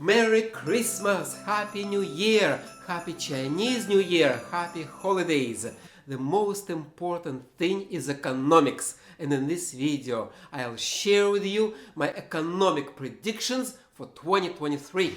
Merry Christmas, Happy New Year, Happy Chinese New Year, Happy Holidays. The most important thing is economics, and in this video I'll share with you my economic predictions for 2023.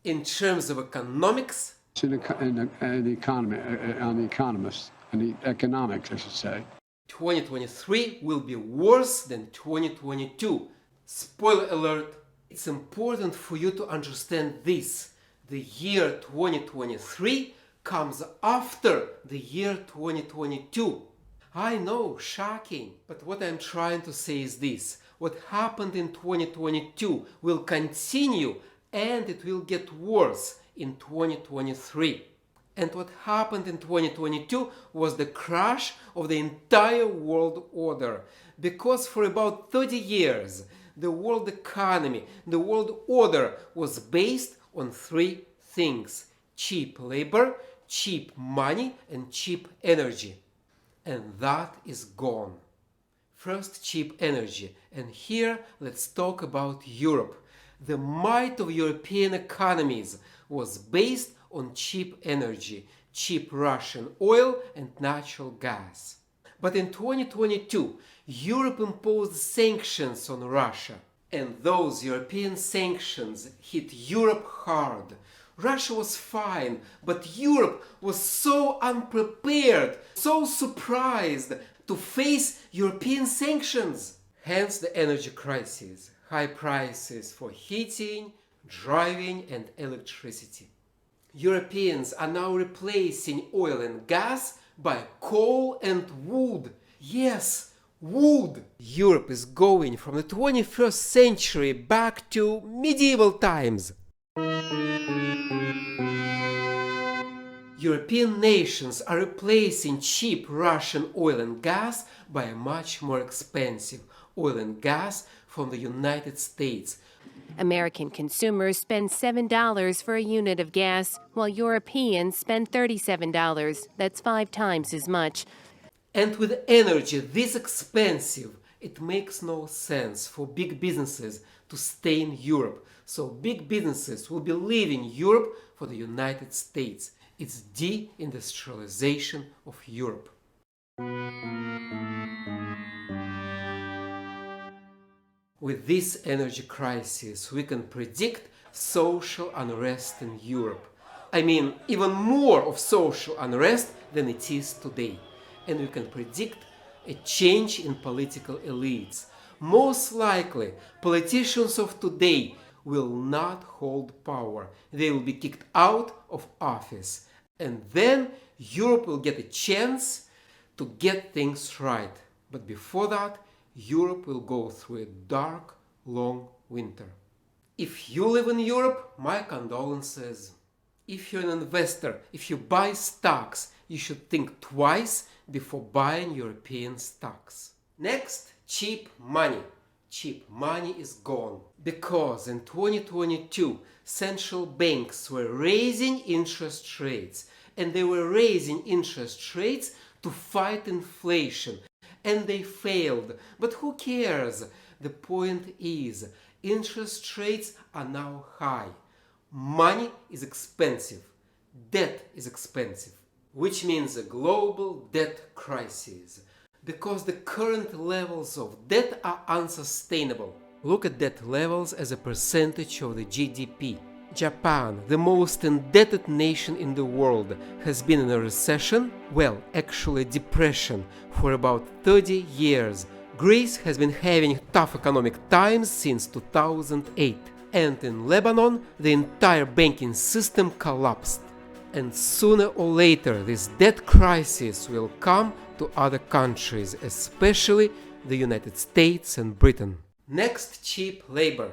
In terms of economics, the economy, on the economists, and the economics, I should say. 2023 will be worse than 2022. Spoiler alert, it's important for you to understand this. The year 2023 comes after the year 2022. I know, shocking, but what I'm trying to say is this. What happened in 2022 will continue and it will get worse in 2023. And what happened in 2022 was the crash of the entire world order. Because for about 30 years, the world economy, the world order was based on three things: cheap labor, cheap money, and cheap energy. And that is gone. First, cheap energy. And here, let's talk about Europe. The might of European economies was based on cheap energy, cheap Russian oil and natural gas. But in 2022, Europe imposed sanctions on Russia. And those European sanctions hit Europe hard. Russia was fine, but Europe was so unprepared, so surprised to face European sanctions. Hence the energy crisis, high prices for heating, driving and electricity. Europeans are now replacing oil and gas by coal and wood. Yes, wood! Europe is going from the 21st century back to medieval times. European nations are replacing cheap Russian oil and gas by much more expensive oil and gas from the United States. American consumers spend $7 for a unit of gas, while Europeans spend $37. That's 5 times as much. And with energy this expensive, it makes no sense for big businesses to stay in Europe. So big businesses will be leaving Europe for the United States. It's deindustrialization of Europe. With this energy crisis, we can predict social unrest in Europe. I mean, even more of social unrest than it is today. And we can predict a change in political elites. Most likely, politicians of today will not hold power. They will be kicked out of office. And then Europe will get a chance to get things right. But before that, Europe will go through a dark, long winter. If you live in Europe, my condolences. If you're an investor, if you buy stocks, you should think twice before buying European stocks. Next, cheap money. Cheap money is gone. Because in 2022, central banks were raising interest rates. And they were raising interest rates to fight inflation. And they failed. But who cares? The point is, interest rates are now high. Money is expensive. Debt is expensive. Which means a global debt crisis. Because the current levels of debt are unsustainable. Look at debt levels as a percentage of the GDP. Japan, the most indebted nation in the world, has been in a recession, well, actually depression, for about 30 years. Greece has been having tough economic times since 2008. And in Lebanon, the entire banking system collapsed. And sooner or later, this debt crisis will come to other countries, especially the United States and Britain. Next, cheap labor.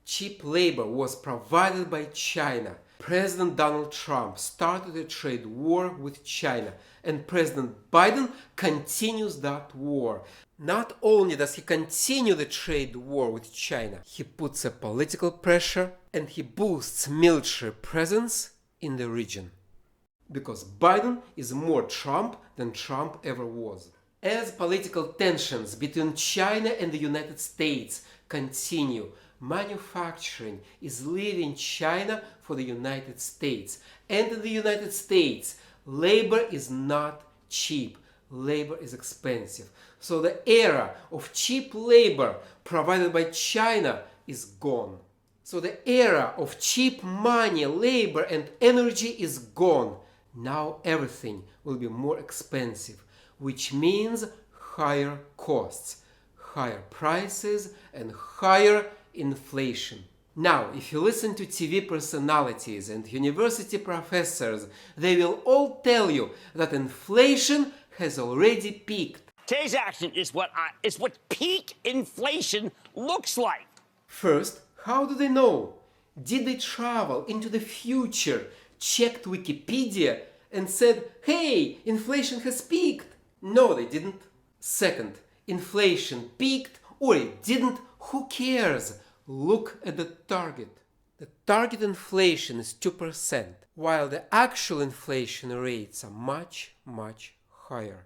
Cheap labor was provided by China. President Donald Trump started a trade war with China, and President Biden continues that war. Not only does he continue the trade war with China, he puts a political pressure and he boosts military presence in the region. Because Biden is more Trump than Trump ever was. As political tensions between China and the United States continue, manufacturing is leaving China for the United States. And in the United States, labor is not cheap. Labor is expensive. So the era of cheap labor provided by China is gone. So the era of cheap money, labor and energy is gone. Now everything will be more expensive, which means higher costs, higher prices and higher inflation. Now, if you listen to TV personalities and university professors, they will all tell you that inflation has already peaked. Today's action is what peak inflation looks like. First, how do they know? Did they travel into the future, checked Wikipedia and said, hey, inflation has peaked? No, they didn't. Second, inflation peaked or it didn't, who cares? Look at the target. The target inflation is 2%, while the actual inflation rates are much, much higher.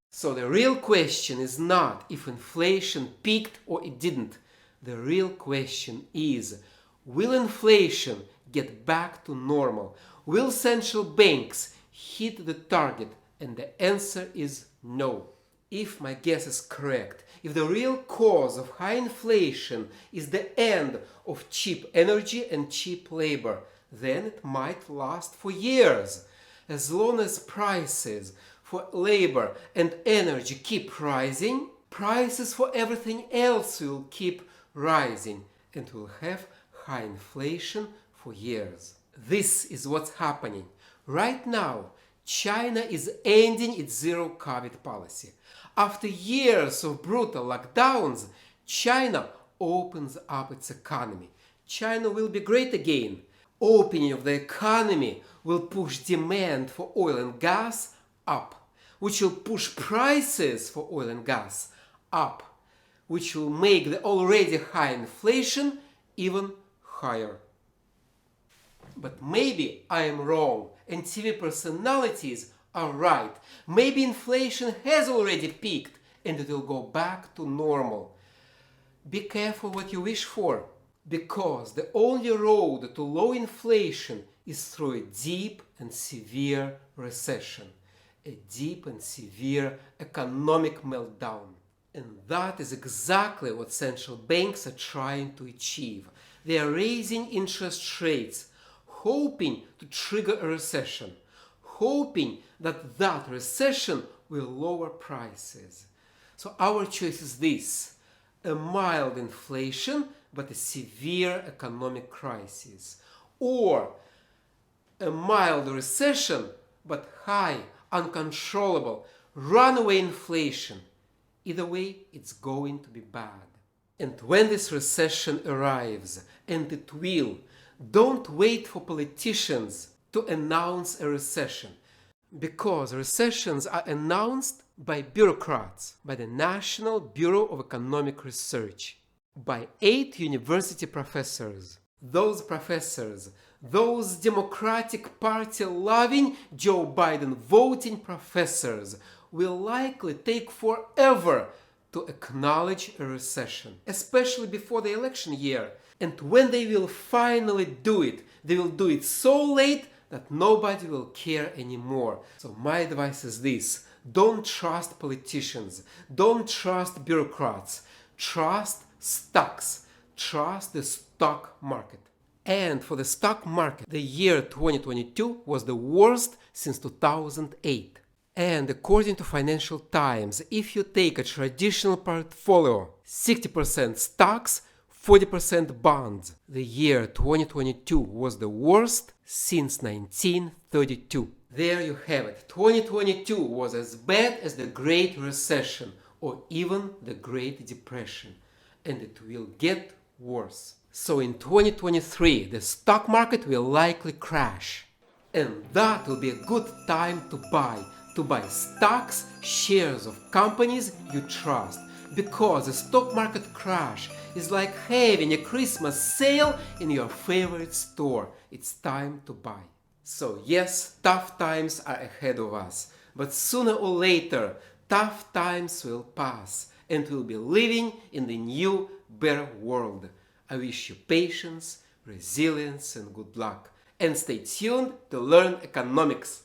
So the real question is not if inflation peaked or it didn't. The real question is, will inflation get back to normal? Will central banks hit the target? And the answer is no. If my guess is correct, if the real cause of high inflation is the end of cheap energy and cheap labor, then it might last for years. As long as prices for labor and energy keep rising, prices for everything else will keep rising and we'll have high inflation for years. This is what's happening. Right now, China is ending its zero-COVID policy. After years of brutal lockdowns, China opens up its economy. China will be great again. Opening of the economy will push demand for oil and gas up, which will push prices for oil and gas up, which will make the already high inflation even higher. But maybe I am wrong and TV personalities are right. Maybe inflation has already peaked and it will go back to normal. Be careful what you wish for, because the only road to low inflation is through a deep and severe recession, a deep and severe economic meltdown. And that is exactly what central banks are trying to achieve. They are raising interest rates, hoping to trigger a recession, hoping that that recession will lower prices. So our choice is this: a mild inflation but a severe economic crisis, or a mild recession but high, uncontrollable, runaway inflation. Either way, it's going to be bad. And when this recession arrives, and it will, don't wait for politicians to announce a recession, because recessions are announced by bureaucrats, by the National Bureau of Economic Research, by 8 university professors. Those professors, those Democratic Party-loving, Joe Biden voting professors, will likely take forever to acknowledge a recession, especially before the election year. And when they will finally do it, they will do it so late that nobody will care anymore. So my advice is this: don't trust politicians, don't trust bureaucrats, trust stocks, trust the stock market. And for the stock market, the year 2022 was the worst since 2008. And according to Financial Times, if you take a traditional portfolio, 60% stocks, 40% bonds, the year 2022 was the worst since 1932. There you have it. 2022 was as bad as the Great Recession or even the Great Depression. And it will get worse. So in 2023, the stock market will likely crash. And that will be a good time to buy stocks, shares of companies you trust. Because a stock market crash is like having a Christmas sale in your favorite store. It's time to buy. So yes, tough times are ahead of us. But sooner or later, tough times will pass and we'll be living in the new, better world. I wish you patience, resilience and good luck. And stay tuned to learn economics.